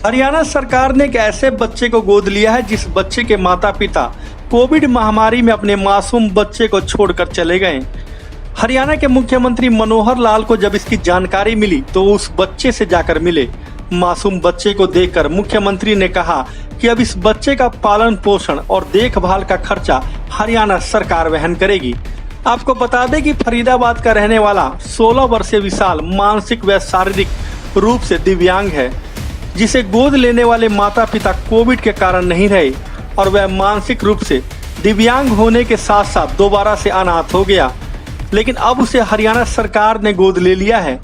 हरियाणा सरकार ने एक ऐसे बच्चे को गोद लिया है जिस बच्चे के माता पिता कोविड महामारी में अपने मासूम बच्चे को छोड़कर चले गए। हरियाणा के मुख्यमंत्री मनोहर लाल को जब इसकी जानकारी मिली तो वो उस बच्चे से जाकर मिले। मासूम बच्चे को देखकर मुख्यमंत्री ने कहा कि अब इस बच्चे का पालन पोषण और देखभाल का खर्चा हरियाणा सरकार वहन करेगी। आपको बता दें कि फरीदाबाद का रहने वाला 16 वर्षीय विशाल मानसिक व शारीरिक रूप से दिव्यांग है, जिसे गोद लेने वाले माता पिता कोविड के कारण नहीं रहे और वह मानसिक रूप से दिव्यांग होने के साथ साथ दोबारा से अनाथ हो गया। लेकिन अब उसे हरियाणा सरकार ने गोद ले लिया है।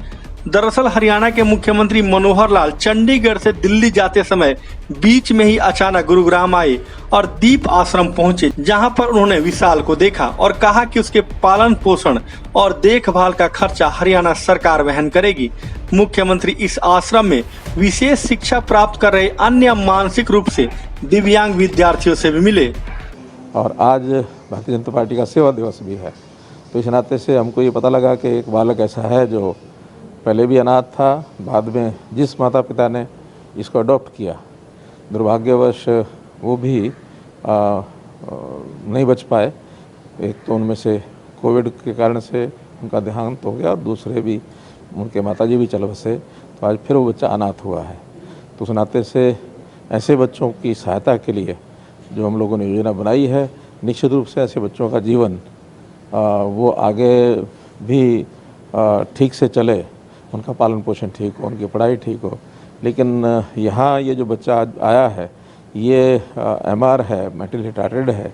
दरअसल हरियाणा के मुख्यमंत्री मनोहर लाल चंडीगढ़ से दिल्ली जाते समय बीच में ही अचानक गुरुग्राम आए और दीप आश्रम पहुंचे, जहां पर उन्होंने विशाल को देखा और कहा कि उसके पालन पोषण और देखभाल का खर्चा हरियाणा सरकार वहन करेगी। मुख्यमंत्री इस आश्रम में विशेष शिक्षा प्राप्त कर रहे अन्य मानसिक रूप से दिव्यांग विद्यार्थियों से भी मिले। और आज भारतीय जनता पार्टी का सेवा दिवस भी है, तो इस नाते से हमको ये पता लगा कि एक बालक ऐसा है जो पहले भी अनाथ था, बाद में जिस माता पिता ने इसको अडॉप्ट किया, दुर्भाग्यवश वो भी नहीं बच पाए। एक तो उनमें से कोविड के कारण से उनका देहांत हो गया और दूसरे भी उनके माताजी भी चल बसे, तो आज फिर वो बच्चा अनाथ हुआ है। तो उस नाते से ऐसे बच्चों की सहायता के लिए जो हम लोगों ने योजना बनाई है, निश्चित रूप से ऐसे बच्चों का जीवन वो आगे भी ठीक से चले, उनका पालन पोषण ठीक हो, उनकी पढ़ाई ठीक हो। लेकिन यहाँ ये जो बच्चा आज आया है ये MR है, मेंटली रिटार्टेड है,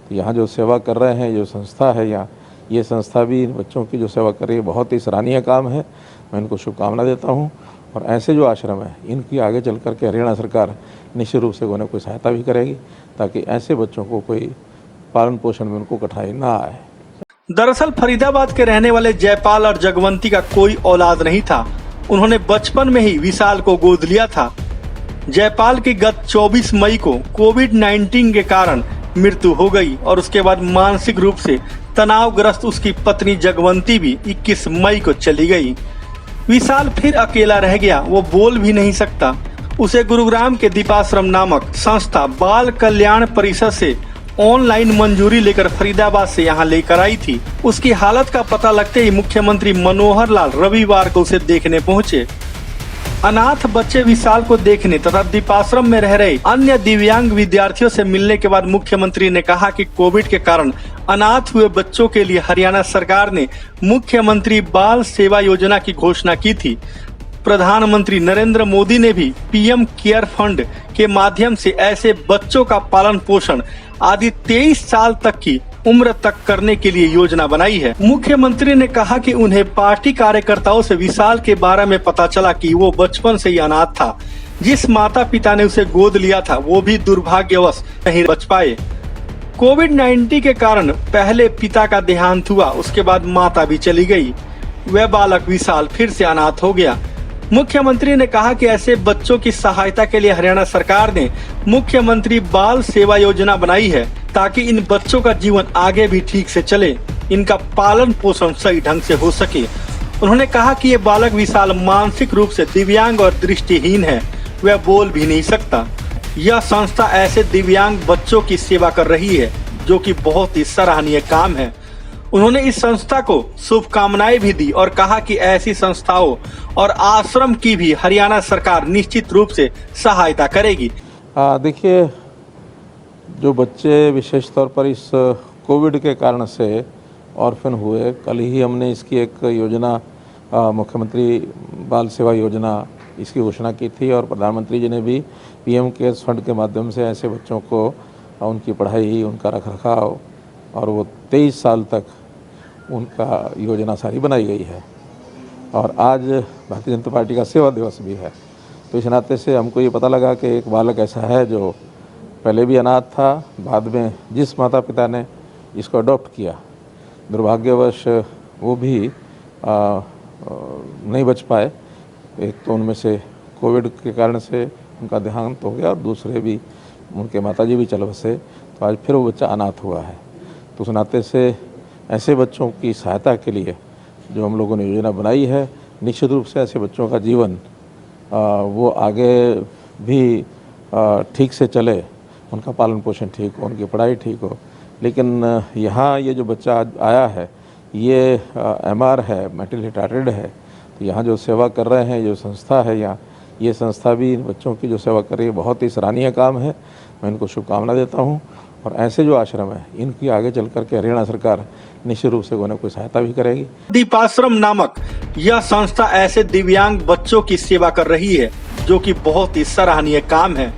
तो यहाँ जो सेवा कर रहे हैं, जो संस्था है यहाँ, ये संस्था भी इन बच्चों की जो सेवा कर रही है बहुत ही सराहनीय काम है। मैं इनको शुभकामना देता हूँ और ऐसे जो आश्रम है इनकी आगे चल कर के हरियाणा सरकार निश्चित रूप से उन्हें कोई सहायता भी करेगी, ताकि ऐसे बच्चों को कोई पालन पोषण में उनको कठिनाई ना आए। दरअसल फरीदाबाद के रहने वाले जयपाल और जगवंती का कोई औलाद नहीं था। उन्होंने बचपन में ही विशाल को गोद लिया था। जयपाल की गत 24 मई को कोविड-19 के कारण मृत्यु हो गई और उसके बाद मानसिक रूप से तनावग्रस्त उसकी पत्नी जगवंती भी 21 मई को चली गई। विशाल फिर अकेला रह गया, वो बोल भी नहीं सकता। उसे गुरुग्राम के दीपाश्रम नामक संस्था बाल कल्याण परिषद से ऑनलाइन मंजूरी लेकर फरीदाबाद से यहाँ लेकर आई थी। उसकी हालत का पता लगते ही मुख्यमंत्री मनोहर लाल रविवार को उसे देखने पहुँचे। अनाथ बच्चे विशाल को देखने तथा दीपाश्रम में रह रहे अन्य दिव्यांग विद्यार्थियों से मिलने के बाद मुख्यमंत्री ने कहा कि कोविड के कारण अनाथ हुए बच्चों के लिए हरियाणा सरकार ने मुख्यमंत्री बाल सेवा योजना की घोषणा की थी। प्रधानमंत्री नरेंद्र मोदी ने भी PM केयर फंड के माध्यम से ऐसे बच्चों का पालन पोषण आदि 23 साल तक की उम्र तक करने के लिए योजना बनाई है। मुख्यमंत्री ने कहा कि उन्हें पार्टी कार्यकर्ताओं से विशाल के बारे में पता चला कि वो बचपन से ही अनाथ था। जिस माता पिता ने उसे गोद लिया था वो भी दुर्भाग्यवश नहीं बच पाए। कोविड-19 के कारण पहले पिता का देहांत हुआ, उसके बाद माता भी चली गई। वह बालक विशाल फिर से अनाथ हो गया। मुख्यमंत्री ने कहा कि ऐसे बच्चों की सहायता के लिए हरियाणा सरकार ने मुख्यमंत्री बाल सेवा योजना बनाई है, ताकि इन बच्चों का जीवन आगे भी ठीक से चले, इनका पालन पोषण सही ढंग से हो सके। उन्होंने कहा कि ये बालक विशाल मानसिक रूप से दिव्यांग और दृष्टिहीन है, वह बोल भी नहीं सकता। यह संस्था ऐसे दिव्यांग बच्चों की सेवा कर रही है, जो कि बहुत ही सराहनीय काम है। उन्होंने इस संस्था को शुभकामनाएं भी दी और कहा कि ऐसी संस्थाओं और आश्रम की भी हरियाणा सरकार निश्चित रूप से सहायता करेगी। देखिए, जो बच्चे विशेष तौर पर इस कोविड के कारण से ऑर्फन हुए, कल ही हमने इसकी एक योजना मुख्यमंत्री बाल सेवा योजना इसकी घोषणा की थी और प्रधानमंत्री जी ने भी PM केयर फंड के माध्यम से ऐसे बच्चों को उनकी पढ़ाई, उनका रखरखाव और वो 23 साल तक उनका योजना सारी बनाई गई है। और आज भारतीय जनता पार्टी का सेवा दिवस भी है, तो इस नाते से हमको ये पता लगा कि एक बालक ऐसा है जो पहले भी अनाथ था, बाद में जिस माता पिता ने इसको अडॉप्ट किया, दुर्भाग्यवश वो भी नहीं बच पाए। एक तो उनमें से कोविड के कारण से उनका देहांत हो गया और दूसरे भी उनके माताजी भी चल बसे, तो आज फिर वो बच्चा अनाथ हुआ है। तो उस नाते से ऐसे बच्चों की सहायता के लिए जो हम लोगों ने योजना बनाई है, निश्चित रूप से ऐसे बच्चों का जीवन वो आगे भी ठीक से चले, उनका पालन पोषण ठीक हो, उनकी पढ़ाई ठीक हो। लेकिन यहाँ ये जो बच्चा आज आया है ये MR है, मेंटली रिटार्टेड है। तो यहाँ जो सेवा कर रहे हैं, जो संस्था है यहाँ, ये संस्था भी इन बच्चों की जो सेवा कर रही है बहुत ही सराहनीय काम है। मैं इनको शुभकामना देता हूँ। और ऐसे जो आश्रम है इनकी आगे चल कर के हरियाणा सरकार निश्चित रूप से उन्हें कोई सहायता भी करेगी। दीपाश्रम नामक यह संस्था ऐसे दिव्यांग बच्चों की सेवा कर रही है जो कि बहुत ही सराहनीय काम है।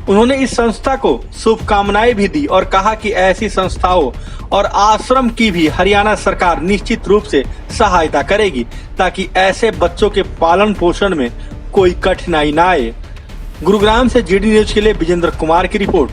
उन्होंने इस संस्था को शुभकामनाएं भी दी और कहा कि ऐसी संस्थाओं और आश्रम की भी हरियाणा सरकार निश्चित रूप से सहायता करेगी ताकि ऐसे बच्चों के पालन पोषण में कोई कठिनाई न आए। गुरुग्राम से GD न्यूज के लिए विजेंद्र कुमार की रिपोर्ट।